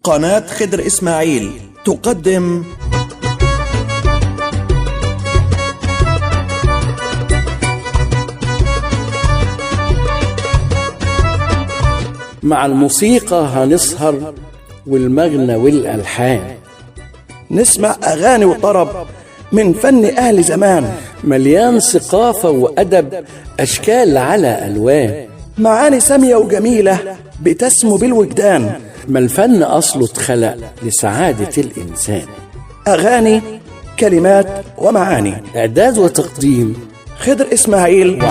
قناة خضر إسماعيل تقدم مع الموسيقى هنسهر والمغنى والألحان، نسمع أغاني وطرب من فن أهل زمان، مليان ثقافة وأدب، أشكال على ألوان، معاني سامية وجميلة بتسمو بالوجدان. ما الفن أصله اتخلق لسعادة الإنسان. أغاني، كلمات ومعاني، إعداد وتقديم خضر إسماعيل.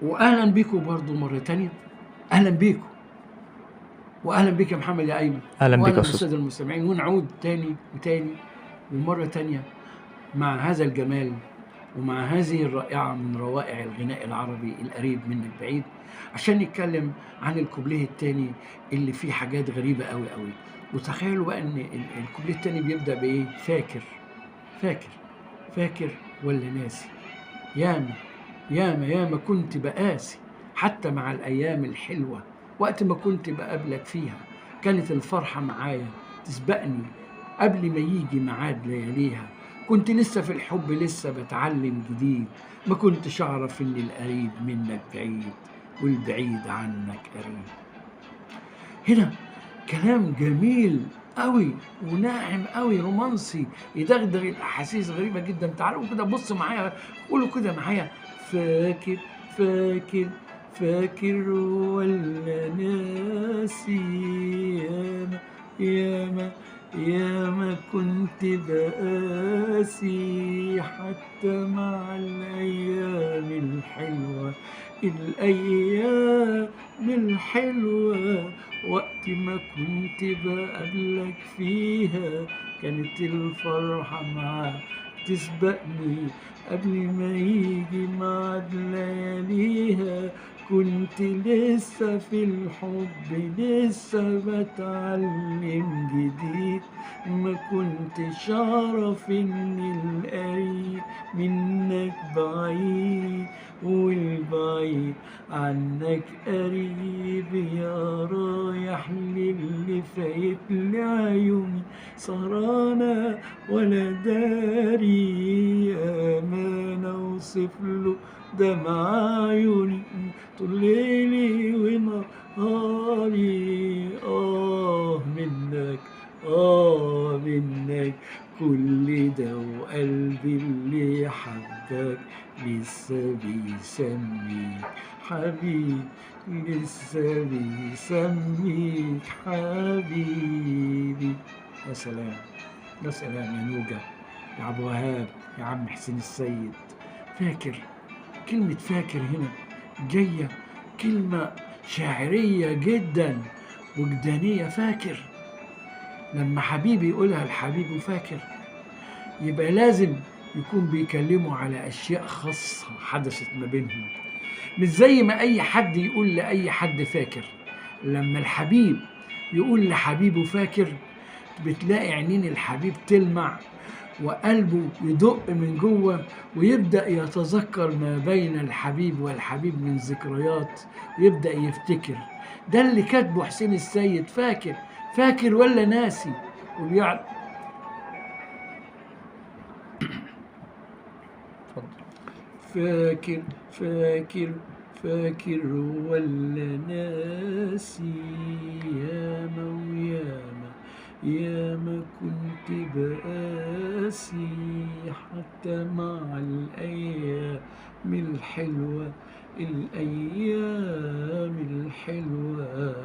واهلا بيكم برضو مره تانية. اهلا بيكم واهلا بيك يا محمد يا ايمن. اهلا بك يا استاذ المستمعين، ونعود تاني وتاني ومره تانية مع هذا الجمال ومع هذه الرائعه من روائع الغناء العربي القريب من البعيد، عشان نتكلم عن الكوبليه التاني اللي فيه حاجات غريبه قوي قوي. وتخيلوا بقى ان الكوبليه التاني بيبدا بايه؟ فاكر فاكر فاكر ولا ناسي؟ ياما ياما ياما كنت بقاسي حتى مع الأيام الحلوة، وقت ما كنت بقابلك فيها كانت الفرحة معايا تسبقني قبل ما يجي ميعاد لياليها. كنت لسه في الحب لسه بتعلم جديد، ما كنتش أعرف إن القريب منك بعيد والبعيد عنك قريب. هنا كلام جميل قوي وناعم قوي، رومانسي يدغدغ الأحاسيس غريبة جدا. تعالوا كده بص معايا، قولوا كده معايا: فاكر فاكر فاكر ولا ناسي؟ ياما ياما ياما كنت بقاسي حتى مع الأيام الحلوة، الأيام الحلوة، وقت ما كنت بقابلك فيها كانت الفرحة معاك تسبقني قبل ما يجي ميعاد لياليها. كنت لسه في الحب لسه بتعلم جديد، ما كنتش أعرف إن القريب منك بعيد والبعيد عنك قريب. يا رايح للي فايت لعيوني سهرانة ولا داري، أمانة أوصف له دمع عيوني طول ليلي ونهاري. منك منك كل ده، وقلبي اللي حبك لسه بيسميك حبيب، لسه بيسميك حبيبي. يا سلام يا سلام يا نوجة، يا عبد الوهاب، يا عم حسين السيد. فاكر، كلمة فاكر هنا جاية كلمة شاعرية جدا وجدانية. فاكر لما حبيبي يقولها لحبيبه فاكر، يبقى لازم يكون بيكلموا على أشياء خاصة حدثت ما بينهم، مش زي ما أي حد يقول لأي حد فاكر. لما الحبيب يقول لحبيبه فاكر بتلاقي عينين الحبيب تلمع وقلبه يدق من جوه، ويبدأ يتذكر ما بين الحبيب والحبيب من ذكريات، ويبدأ يفتكر. ده اللي كاتبه حسين السيد. فاكر فاكر ولا ناسي؟ فاكر فاكر فاكر ولا ناسي؟ ياما وياما ياما كنت بقاسي حتى مع الأيام الحلوة، الأيام الحلوة،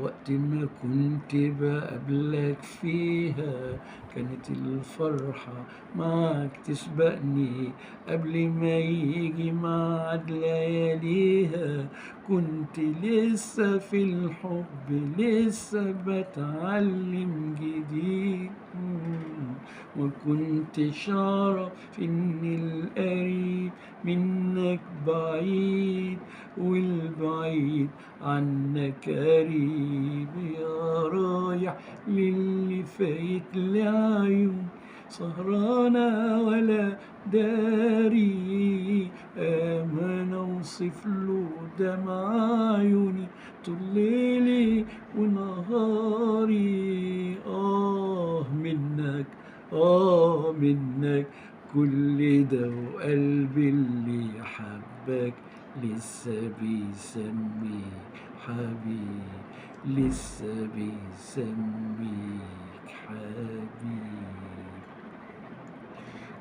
وقت ما كنت بقابلك فيها كانت الفرحة معاك تسبقني قبل ما يجي ميعاد لياليها. كنت لسه في الحب لسه بتعلم جديد، ما كنتش أعرف إن القريب منك بعيد والبعيد عنك قريب. يا رايح للي فايت لعيون سهرانة ولا داري، أمانة أوصف له دمع عيوني طول ليلي ونهاري. منك منك كل ده، وقلبي اللي حبك لسه بيسميك حبيب، لسه بيسميك حبيب.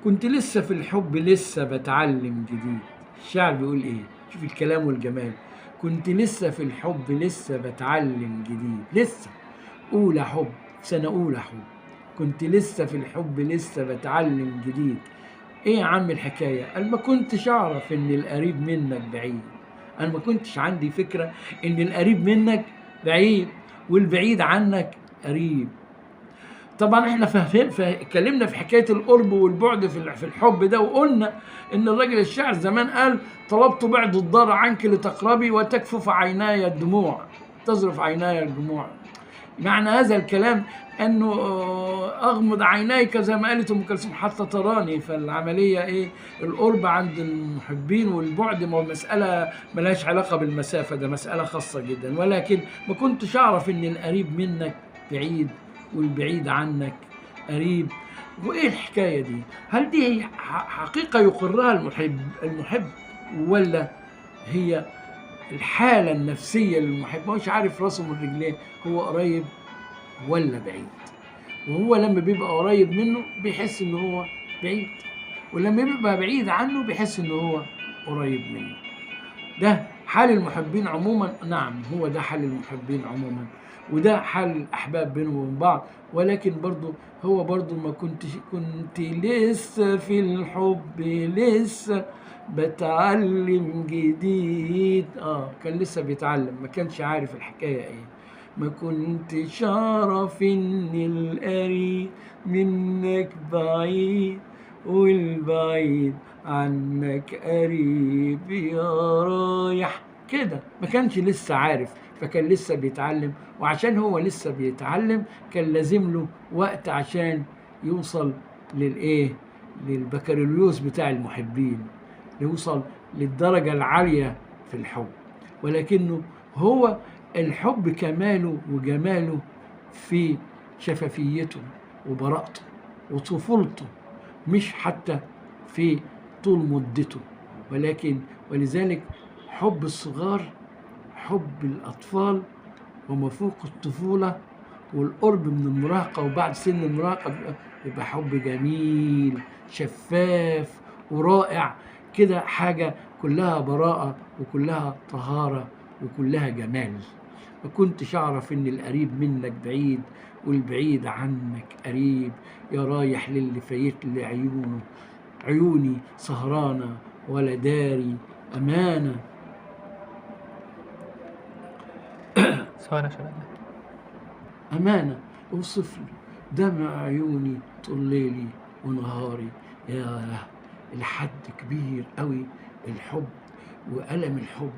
كنت لسه في الحب لسه بتعلم جديد. الشعر بيقول ايه؟ شوف الكلام والجمال. كنت لسه في الحب لسه بتعلم جديد. لسه أولى حب، سنة أولى حب. كنت لسه في الحب لسه بتعلم جديد. ايه يا عم الحكاية؟ قال ما كنتش أعرف إن القريب منك بعيد. أنا ما كنتش عندي فكرة إن القريب منك بعيد والبعيد عنك قريب. طبعا احنا اتكلمنا في حكايه القرب والبعد في الحب ده، وقلنا ان الراجل الشاعر زمان قال طلبت بعد الدار عنك لتقربي وتكفف عيناي الدموع، تظرف عيناي الدموع. معنى هذا الكلام انه اغمض عينيك زي ما قالت ام كلثوم حتى تراني. فالعمليه ايه؟ القرب عند المحبين والبعد مساله ملهاش علاقه بالمسافه، ده مساله خاصه جدا. ولكن ما كنتش اعرف ان القريب منك بعيد والبعيد عنك قريب. وايه الحكايه دي؟ هل دي حقيقه يقرها المحب ولا هي الحاله النفسيه للمحب؟ مش عارف راسه من رجليه، هو قريب ولا بعيد؟ وهو لما بيبقى قريب منه بيحس ان هو بعيد، ولما بيبقى بعيد عنه بيحس ان هو قريب منه. ده حال المحبين عموما. نعم، هو ده حال المحبين عموما، وده حال الأحباب بينهم وبين بعض. ولكن برضو هو برضو ما كنت لسه في الحب لسه بتعلم جديد. كان لسه بيتعلم، ما كانش عارف الحكاية ايه. ما كنتش أعرف إن القريب منك بعيد والبعيد عنك قريب يا رايح كده. ما كانش لسه عارف، فكان لسه بيتعلم. وعشان هو لسه بيتعلم كان لازم له وقت عشان يوصل للبكالوريوس بتاع المحبين، يوصل للدرجة العالية في الحب. ولكنه هو الحب كماله وجماله في شفافيته وبراءته وطفولته، مش حتى في طول مدته. ولذلك حب الصغار، حب الأطفال وما فوق الطفولة والقرب من المراهقة وبعد سن المراهقة يبقى حب جميل شفاف ورائع كده، حاجة كلها براءة وكلها طهارة وكلها جمال. ما كنتش أعرف إن القريب منك بعيد والبعيد عنك قريب. يا رايح للي فايت لي عيوني سهرانة ولا داري أمانة. ثواني عشان أمانة أوصف لي دمع عيوني طول ليلي ونهاري. يا الحد كبير قوي الحب وألم الحب،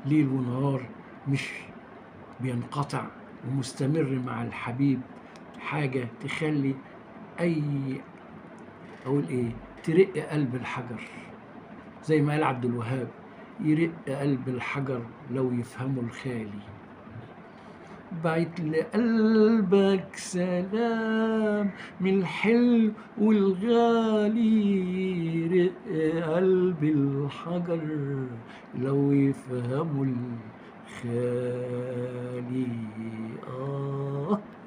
ليل ونهار مش بينقطع ومستمر مع الحبيب. حاجة تخلي ترق قلب الحجر، زي ما قال عبد الوهاب يرق قلب الحجر لو يفهمه الخالي. بعت لقلبك سلام من الحلو والغالي، رق قلب الحجر لو يفهموا الخالي.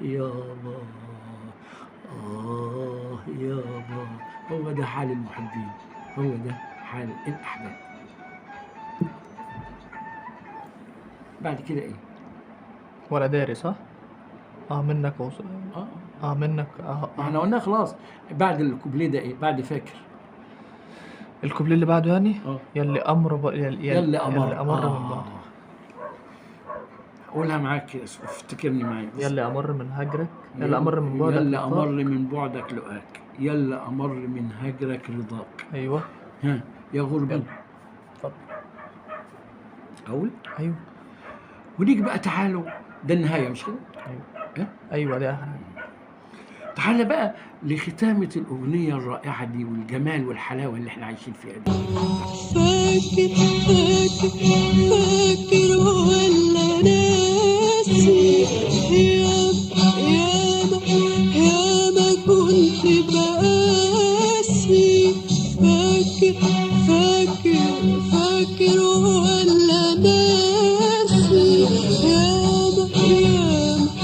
يابا يابا. هو ده حال المحبين، هو ده حال الأحباب. بعد كده ايه؟ ولا داري صح؟ منك منك احنا قلنا خلاص. بعد الكوبليه ده ايه؟ بعد فاكر الكوبليه اللي بعده يعني يلي امر يلي امر من بعض. قولها معاك افتكرني معايا. يلي امر من هجرك، يلي امر من بعدك، يلي امر من بعدك لقاك، يلي امر من هجرك رضاك. ايوه. يا غربي. اتفضل. اقول ايوه. ونيجي بقى تعالوا، ده النهايه مش كده؟ ايوه. ايوه ده تعال بقى لختامة الأغنية الرائعة دي والجمال والحلاوة اللي احنا عايشين فيها دي. فاكر ولا ناسي؟ ياما كنت بقاسي. فاكر ولا ناسي؟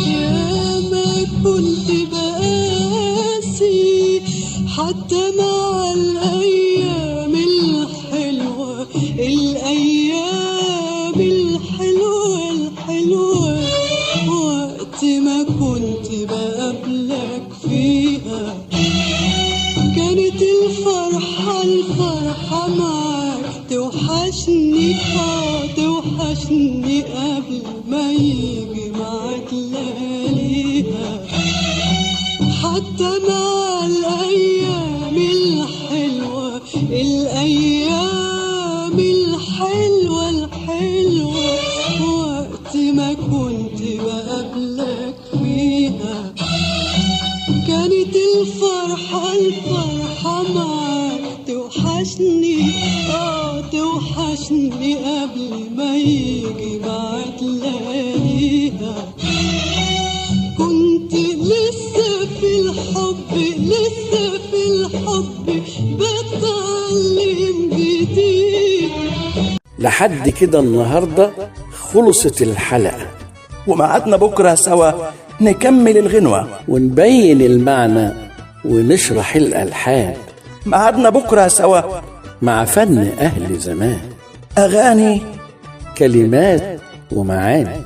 ياما كنت بقاسي، حتى مع الأيام الحلوة وقت ما كنت بقابلك فيها، كانت الفرحة معاك توحشني قبل ما يجي معاك لياليها. حتى مع الأيام الحلوة وقت ما كنت بقابلك فيها، كانت الفرحة معاك توحشني قبل ما يجي معاك لياليها. كنت لسه في الحب بتعلم جديد. لحد كده النهاردة خلصت الحلقة، ومعادنا بكرة سوا نكمل الغنوة ونبين المعنى ونشرح الألحان. معادنا بكرة سوا مع فن أهل زمان، أغاني كلمات ومعاني.